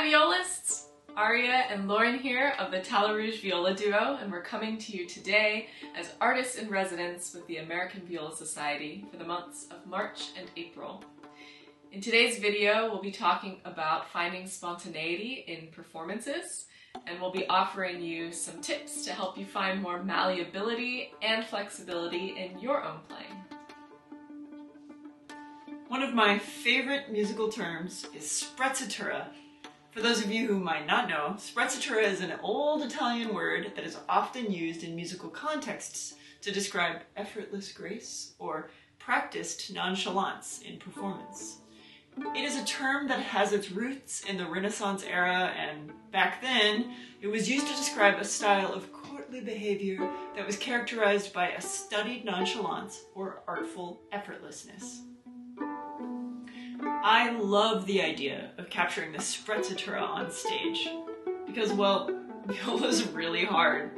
Hi violists! Aria and Lauren here of the Tallā Rouge viola duo, and we're coming to you today as artists in residence with the American Viola Society for the months of March and April. In today's video, we'll be talking about finding spontaneity in performances, and we'll be offering you some tips to help you find more malleability and flexibility in your own playing. One of my favorite musical terms is sprezzatura. For those of you who might not know, sprezzatura is an old Italian word that is often used in musical contexts to describe effortless grace or practiced nonchalance in performance. It is a term that has its roots in the Renaissance era, and back then it was used to describe a style of courtly behavior that was characterized by a studied nonchalance or artful effortlessness. I love the idea of capturing the sprezzatura on stage because, well, viola is really hard.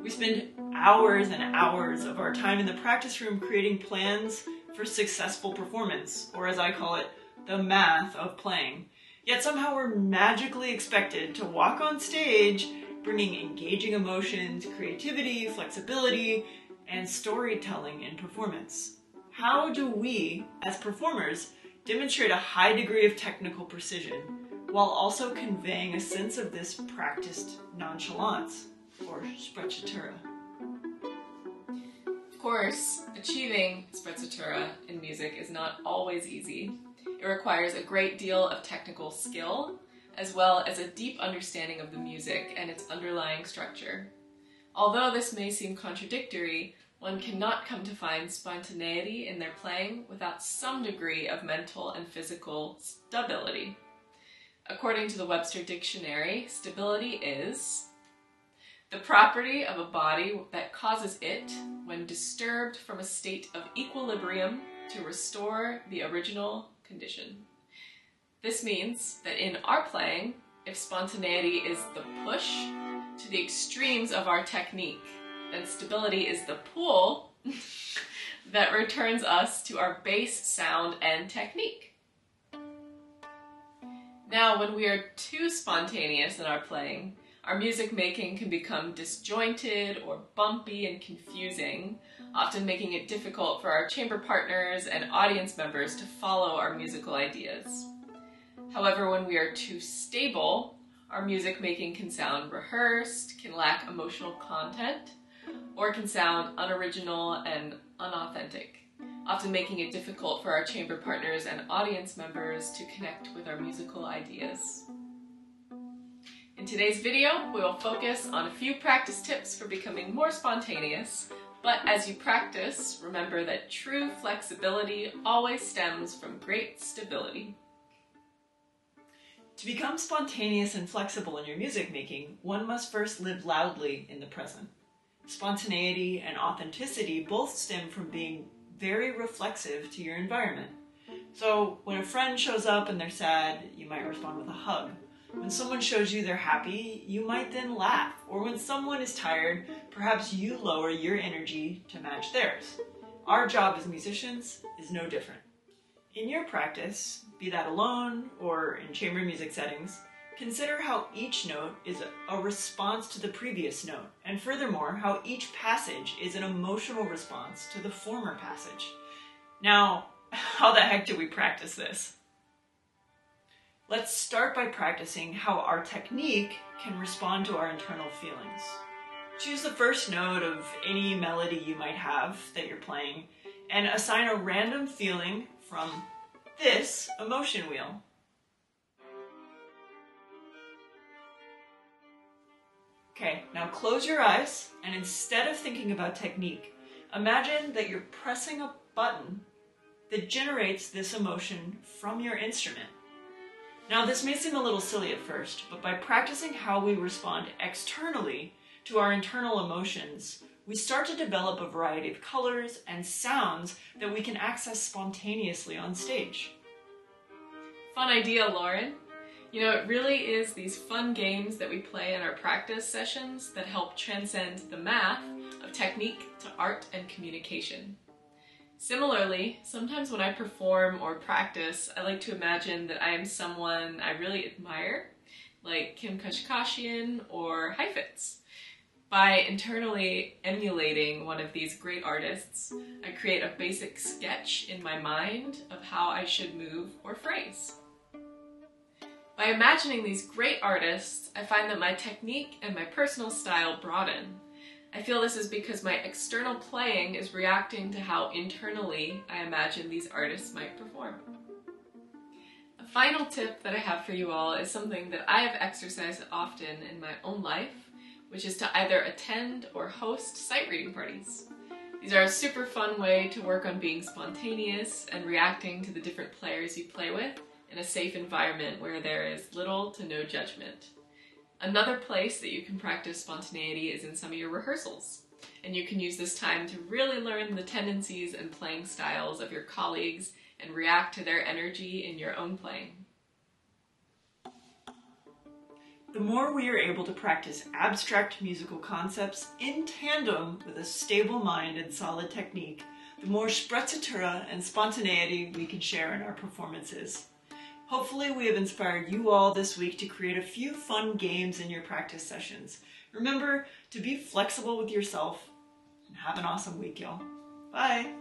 We spend hours and hours of our time in the practice room creating plans for successful performance, or as I call it, the math of playing. Yet somehow we're magically expected to walk on stage bringing engaging emotions, creativity, flexibility, and storytelling in performance. How do we, as performers, demonstrate a high degree of technical precision while also conveying a sense of this practiced nonchalance, or sprezzatura? Of course, achieving sprezzatura in music is not always easy. It requires a great deal of technical skill, as well as a deep understanding of the music and its underlying structure. Although this may seem contradictory, one cannot come to find spontaneity in their playing without some degree of mental and physical stability. According to the Webster Dictionary, stability is the property of a body that causes it, when disturbed from a state of equilibrium, to restore the original condition. This means that in our playing, if spontaneity is the push to the extremes of our technique, then stability is the pull that returns us to our base sound and technique. Now, when we are too spontaneous in our playing, our music making can become disjointed or bumpy and confusing, often making it difficult for our chamber partners and audience members to follow our musical ideas. However, when we are too stable, our music making can sound rehearsed, can lack emotional content, or can sound unoriginal and unauthentic, often making it difficult for our chamber partners and audience members to connect with our musical ideas. In today's video, we will focus on a few practice tips for becoming more spontaneous, but as you practice, remember that true flexibility always stems from great stability. To become spontaneous and flexible in your music making, one must first live loudly in the present. Spontaneity and authenticity both stem from being very reflexive to your environment. So when a friend shows up and they're sad, you might respond with a hug. When someone shows you they're happy, you might then laugh. Or when someone is tired, perhaps you lower your energy to match theirs. Our job as musicians is no different. In your practice, be that alone or in chamber music settings, consider how each note is a response to the previous note, and furthermore, how each passage is an emotional response to the former passage. Now, how the heck do we practice this? Let's start by practicing how our technique can respond to our internal feelings. Choose the first note of any melody you might have that you're playing, and assign a random feeling from this emotion wheel. Okay, now close your eyes, and instead of thinking about technique, imagine that you're pressing a button that generates this emotion from your instrument. Now, this may seem a little silly at first, but by practicing how we respond externally to our internal emotions, we start to develop a variety of colors and sounds that we can access spontaneously on stage. Fun idea, Lauren. You know, it really is these fun games that we play in our practice sessions that help transcend the math of technique to art and communication. Similarly, sometimes when I perform or practice, I like to imagine that I am someone I really admire like Kim Kashkashian or Heifetz. By internally emulating one of these great artists, I create a basic sketch in my mind of how I should move or phrase. By imagining these great artists, I find that my technique and my personal style broaden. I feel this is because my external playing is reacting to how internally I imagine these artists might perform. A final tip that I have for you all is something that I have exercised often in my own life, which is to either attend or host sight reading parties. These are a super fun way to work on being spontaneous and reacting to the different players you play with in a safe environment where there is little to no judgment. Another place that you can practice spontaneity is in some of your rehearsals, and you can use this time to really learn the tendencies and playing styles of your colleagues and react to their energy in your own playing. The more we are able to practice abstract musical concepts in tandem with a stable mind and solid technique, the more sprezzatura and spontaneity we can share in our performances. Hopefully we have inspired you all this week to create a few fun games in your practice sessions. Remember to be flexible with yourself and have an awesome week, y'all. Bye!